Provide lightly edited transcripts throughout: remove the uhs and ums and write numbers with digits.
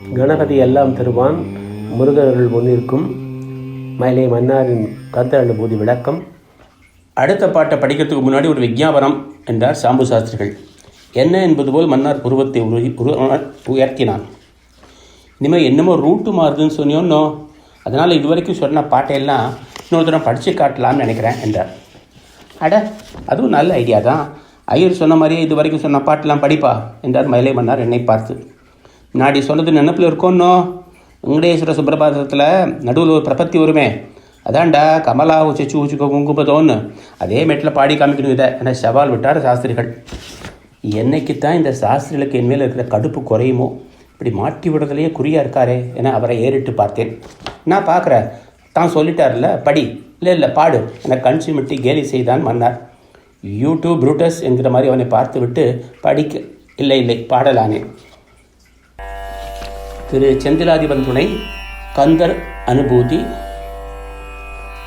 கணபதி எல்லாம் தருவான் முருகர்கள் முன்னிற்கும் மயிலை மன்னாரின் கருத்து அனுபூதி விளக்கம். அடுத்த பாட்டை படிக்கிறதுக்கு முன்னாடி ஒரு விஞ்ஞாபனம் என்றார் சாம்பு சாஸ்திரிகள். என்ன என்பது போல் மன்னார் புருவத்தை உயர்த்தினான். இனிமேல் என்னமோ ரூட்டு மாறுதுன்னு சொன்னியோன்னோ, அதனால் இதுவரைக்கும் சொன்ன பாட்டையெல்லாம் இன்னொரு தடவை படித்து காட்டலாம்னு நினைக்கிறேன் என்றார். அட, அதுவும் நல்ல ஐடியா தான். ஐயர் சொன்ன மாதிரியே இது வரைக்கும் சொன்ன பாட்டெல்லாம் படிப்பா என்றார் மயிலை மன்னார் என்னை பார்த்து. நாடி சொன்னது நினப்பில் இருக்கோன்னோ, வெங்கடேஸ்வர சுப்பிரபாதத்தில் நடுவில் ஒரு பிரபத்தி வருமே, அதான்டா கமலா உச்சு ஊச்சுக்கோ குங்குமத்தோன்னு அதே மெட்டில் பாடி காமிக்கணும் இதை என சவால் விட்டார் சாஸ்திரிகள். என்னைக்குத்தான் இந்த சாஸ்திரிகளுக்கு என் மேலே இருக்கிற கடுப்பு குறையுமோ, இப்படி மாட்டி விடுறதுலையே குறியாக இருக்காரே என அவரை ஏறிட்டு பார்த்தேன். நான் பார்க்குறேன், தான் சொல்லிட்டார்ல படி, இல்லை பாடு என கண் சிமிட்டி கேலி செய்தான் மன்னார். யூடியூப் ப்ரூட்டஸ் என்கிற மாதிரி அவனை பார்த்து விட்டு படிக்க இல்லை பாடலானே. திரு செந்திலாதிபன் துணை கந்தர் அனுபூதி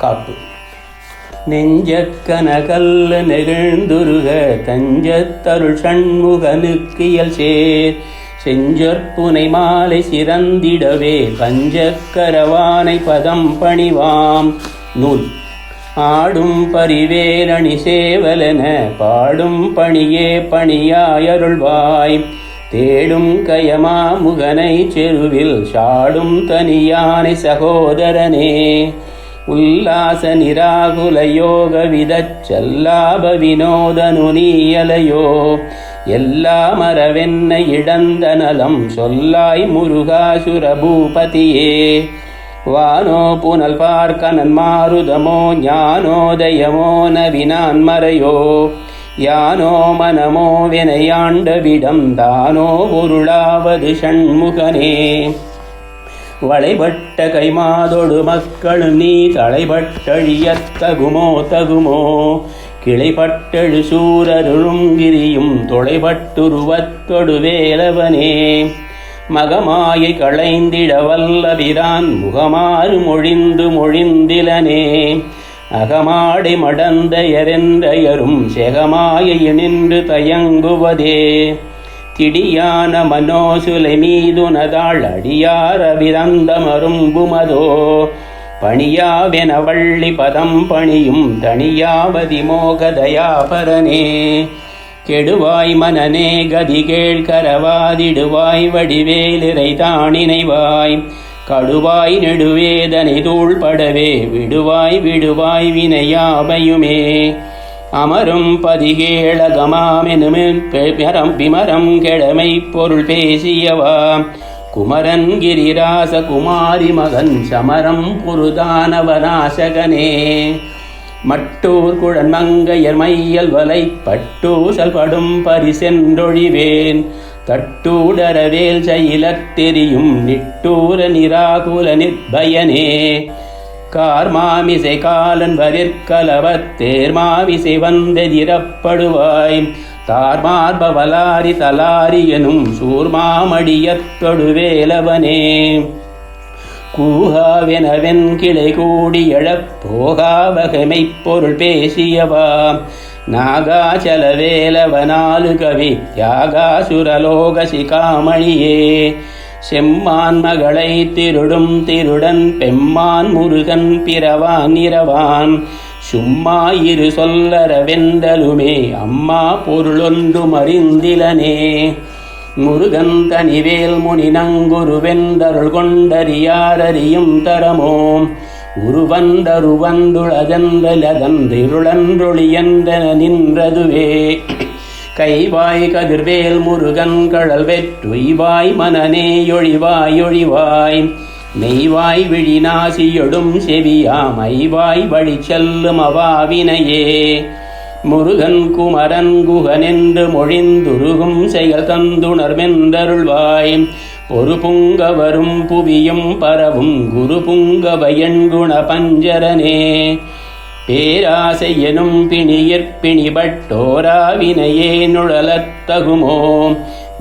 காப்பு. நெஞ்சக்கனகல்ல நெகிழ்ந்துருக தஞ்சத்தருள் சண்முகனுக்கியல் சேர் செஞ்சற்புனை மாலை சிறந்திடவே பஞ்சக்கரவானை பதம் பணிவாம் நூல் ஆடும் பரிவேலணி சேவலென பாடும் பணியே பணியாயருள்வாய் தேடும் கயமா முகனை செருவில் சாடும் தனியானை சகோதரனே உல்லாச நிராகுல யோக விதச் செல்லாப வினோதனு நீயலையோ எல்லா மரவென்ன இழந்த நலம் சொல்லாய் முருகாசுர பூபதியே வானோ புனல் பார்க்கனன் மாருதமோ ஞானோதயமோ நவினான் மறையோ யானோ மனமோ வினையாண்டவிடம் தானோ பொருளாவது ஷண்முகனே வளைபட்ட கைமாதொடு மக்களும் நீ தலைபட்டழியத்தகுமோ தகுமோ கிளைப்பட்டெழு சூரருளும் கிரியும் தொலைபட்டுருவத்தொடு வேலவனே மகமாயை களைந்திட வல்லபிரான் முகமாறு மொழிந்து மொழிந்திலனே அகமாடை மடந்தையரெந்தையரும் செகமாயை நின்று தயங்குவதே திடியான மனோசுலை மீதுனதாள் அடியார் அபிரந்தமரும்புமதோ பணியாவென வள்ளி பதம் பணியும் தனியாவதி மோகதயாபரனே கெடுவாய் மனநே கதி கேழ்கரவாதிடுவாய் வடிவேலிரை தானினைவாய் கடுவாய் நெடுவேதனை தூள்படவே விடுவாய் வினையாவையுமே அமரும் பதிகேளகமாமெனும் விமரம் கெழமை பொருள் பேசியவா குமரன் கிரிராச குமாரி மகன் சமரம் புருதானவநாசகனே மட்டூர் குழன் மங்கையர் மையல் வலை பட்டூசல் படும் பரிசென்றொழிவேன் தட்டூடரவேல் செயலத் தெரியும் நிட்டூர நிராகுல நிர்பயனே கார்மாமிசை காலன் வரிற்கலவத் தேர்மாமிசை வந்தெதிரப்படுவாய் தார்மார்பவலாரி தலாரி எனும் சூர்மாமடியத்தொடு வேலவனே கூகாவெனவென் கிளை கூடி எழப் போகாவகைமைப் பொருள் பேசியவா நாகாச்சல வேலவனாலு கவி தியாகாசுரலோக சிகாமணியே செம்மான் மகளை திருடும் திருடன் பெம்மான் முருகன் பிறவான் இரவான் சும்மா இரு சொல்லற வெந்தலுமே அம்மா பொருளொன்று மறிந்திலனே முருகன் தனிவேல் முனி நங்குரு வெந்தருள் கொண்டறியாரறியும் தரமோ உருவந்தருவந்துளதந்தலதந்திருளன்றொழியந்தன நின்றதுவே கைவாய் கதிர்வேல் முருகன் கழல் வெற்றுய்வாய் மனநே ஒழிவாய் மெய்வாய் விழிநாசியொடும் செவியாம் ஐவாய் வழி செல்லும் அவாவினையே முருகன் குமரன் குகனென்று மொழிந்துருகும் செயல் தந்துணர்மென்றருள்வாய் ஒரு புங்கவரும் புவியும் பரவும் குரு புங்கவயன்குண பஞ்சரனே பேராசை எனும் பிணியிற்பிணிபட்டோராவினையே நுழலத்தகுமோ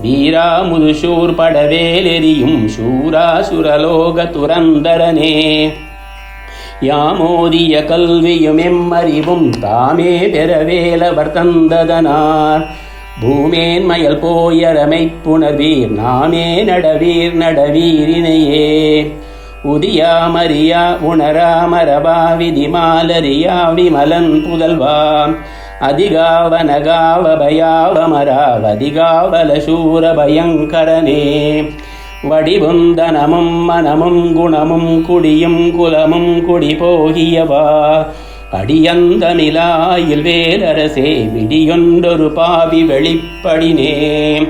வீரா முதுசூர் படவேலெறியும் சூராசுரலோக துரந்தரனே யாமோதிய கல்வியும் எம்மறிவும் தாமே பெறவேலவர் தந்ததனார் பூமேன் மயல் போயரமை புணர்வீர் நாமே நடவீர் நடவீரினையே உதியா மரியா உணரா மரபா விதிமாலரியா விமலன் புதல்வா அதிகாவனகாவ பயாவமராவதிகாவல சூர பயங்கரனே வடிவுந்தனமும் மனமும் குணமும் குடியும் குலமும் குடி போகியவா அடியந்தமிலாயில் வேலரசே விடியொன்றொரு பாவி வெளிப்படினே.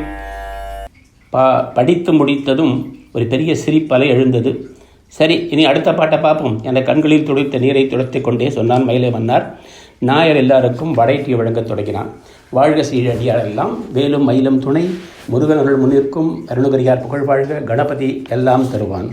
படித்து முடித்ததும் ஒரு பெரிய சிரிப்பலை எழுந்தது. சரி, இனி அடுத்த பாட்டை பார்ப்போம் என்ற கண்களில் துடைத்த நீரை துடைத்து கொண்டே சொன்னான் மயிலை மன்னார். நாயர் எல்லாருக்கும் வடைட்டி வழங்கத் தொடங்கினான். வாழ்க சீழடியாரெல்லாம், வேலும் மயிலும் துணை, முருகன் அருள் முன்னிற்கும், அருணகிரியார் புகழ் வாழ்க, கணபதி எல்லாம் தருவான்.